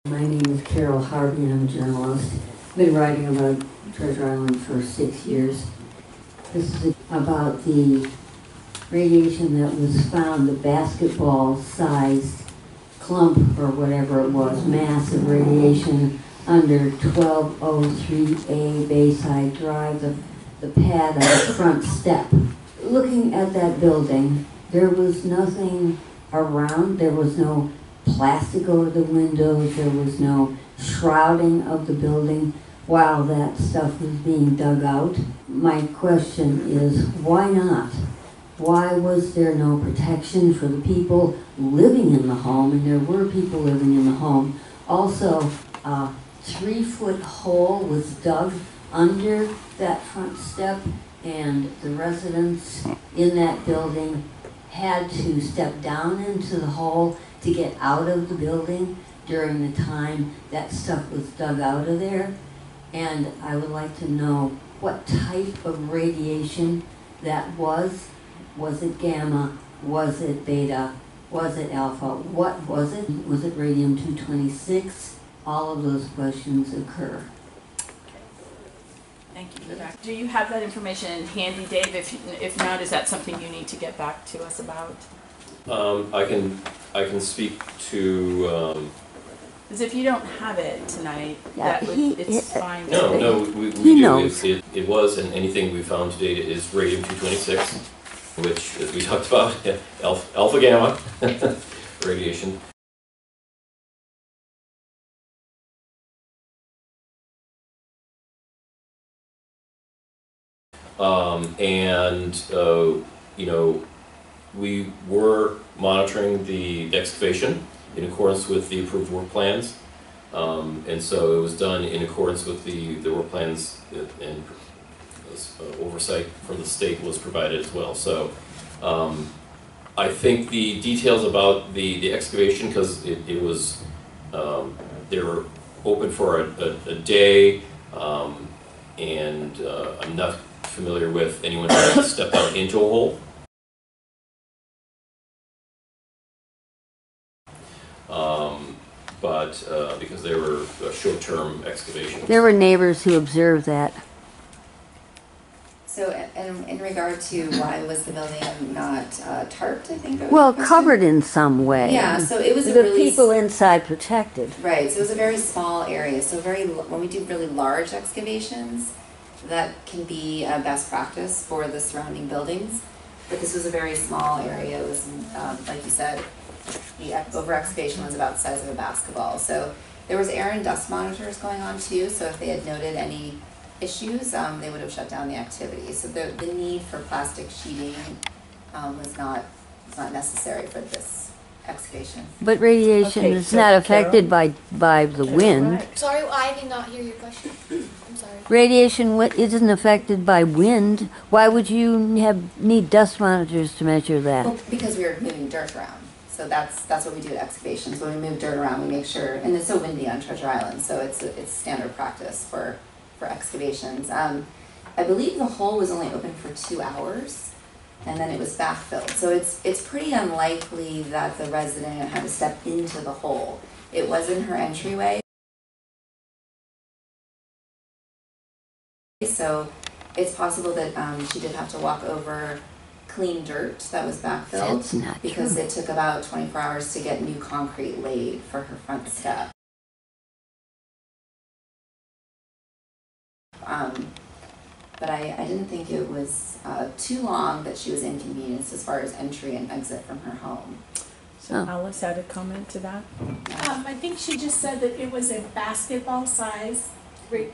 My name is Carol Harvey and I'm a journalist. I've been writing about Treasure Island for 6 years. This is about the radiation that was found, the basketball-sized clump or whatever it was, mass of radiation under 1203A Bayside Drive, the pad on the front step. Looking at that building, there was nothing around, there was no plastic over the windows, there was no shrouding of the building while that stuff was being dug out. My question is, why not? Why was there no protection for the people living in the home? And there were people living in the home. Also, a 3-foot hole was dug under that front step, and the residents in that building had to step down into the hole to get out of the building during the time that stuff was dug out of there. And I would like to know what type of radiation that was. Was it gamma? Was it beta? Was it alpha? What was it? Was it radium-226? All of those questions occur. Thank you for that. Do you have that information handy, Dave? If not, is that something you need to get back to us about? I can speak to. Because if you don't have it tonight, Yeah, it's fine. No, we do. It was, and anything we found to date is radium-226, which, as we talked about, alpha gamma radiation. You know, we were monitoring the excavation in accordance with the approved work plans, and so it was done in accordance with the work plans, and oversight from the state was provided as well. So I think the details about the excavation, because it was, they were open for a day, and I'm not familiar with anyone who stepped out into a hole. Because they were short-term excavations. There were neighbors who observed that. So, in regard to why was the building not tarped, I think that was Well, the question? covered in some way. Yeah, so it was the people inside protected. Right, so it was a very small area. So when we do really large excavations, that can be a best practice for the surrounding buildings. But this was a very small area. It was, like you said, the over-excavation was about the size of a basketball. So there was air and dust monitors going on too, so if they had noted any issues, they would have shut down the activity. So the need for plastic sheeting was not necessary for this excavation. But radiation is not affected by the wind. Right. Sorry, I did not hear your question. I'm sorry. Radiation isn't affected by wind. Why would you need dust monitors to measure that? Well, because we were moving dirt around. So that's what we do at excavations. When we move dirt around, we make sure, and it's so windy on Treasure Island, so it's standard practice for excavations. I believe the hole was only open for 2 hours, and then it was backfilled. So it's pretty unlikely that the resident had to step into the hole. It was in her entryway. So it's possible that she did have to walk over clean dirt that was backfilled. That's not because true. it took about 24 hours to get new concrete laid for her front step. But I didn't think it was too long that she was inconvenienced as far as entry and exit from her home. So Alice had a comment to that? I think she just said that it was a basketball-sized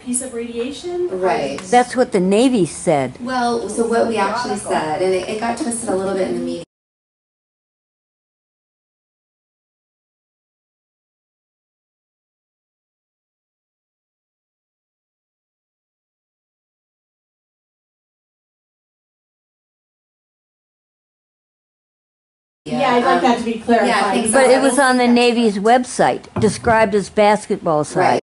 piece of radiation. Right. That's what the Navy said. Well, so what we actually said, and it got twisted a little bit in the media. Yeah, I'd like that to be clarified. Yeah, I think so. But it was on the Navy's website, described as basketball size. Right.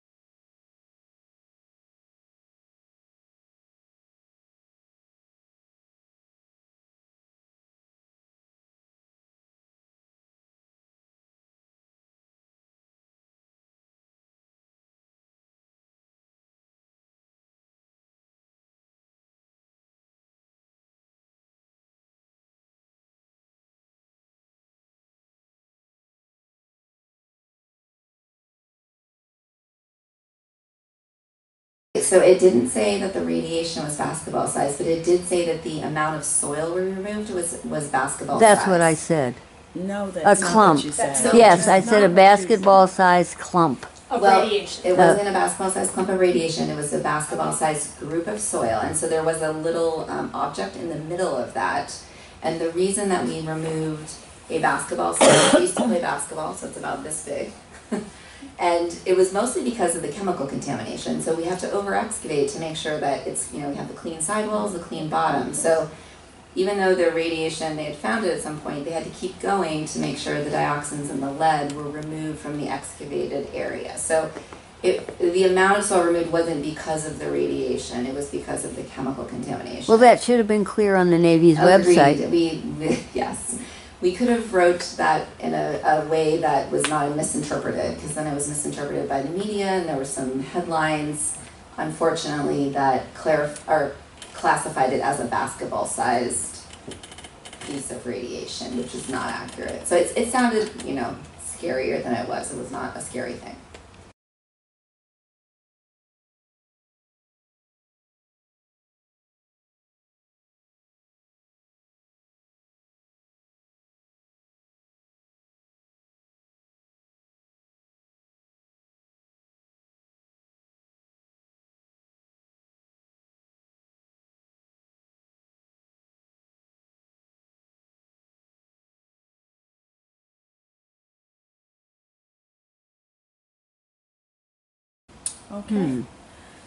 so it didn't say that the radiation was basketball size, but it did say that the amount of soil we removed was basketball size. That's what I said. No, that's not clump. what you said. That's not- Yes, I said a Not what you basketball-sized clump. Of Well, radiation. it wasn't a basketball-sized clump of radiation, it was a basketball-sized group of soil, and so there was a little object in the middle of that. And the reason that we removed a basketball size, we used to play basketball, so it's about this big. And it was mostly because of the chemical contamination, so we have to over-excavate to make sure that it's, we have the clean sidewalls, the clean bottom. So even though the radiation, they had found it at some point, they had to keep going to make sure the dioxins and the lead were removed from the excavated area. So the amount of soil removed wasn't because of the radiation, it was because of the chemical contamination. Well, that should have been clear on the Navy's website. Agreed. Yes. We could have wrote that in a way that was not misinterpreted, because then it was misinterpreted by the media, and there were some headlines, unfortunately, that classified it as a basketball-sized piece of radiation, which is not accurate. So it sounded, scarier than it was. It was not a scary thing. Okay.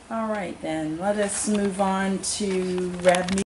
All right, then let us move on to remedial.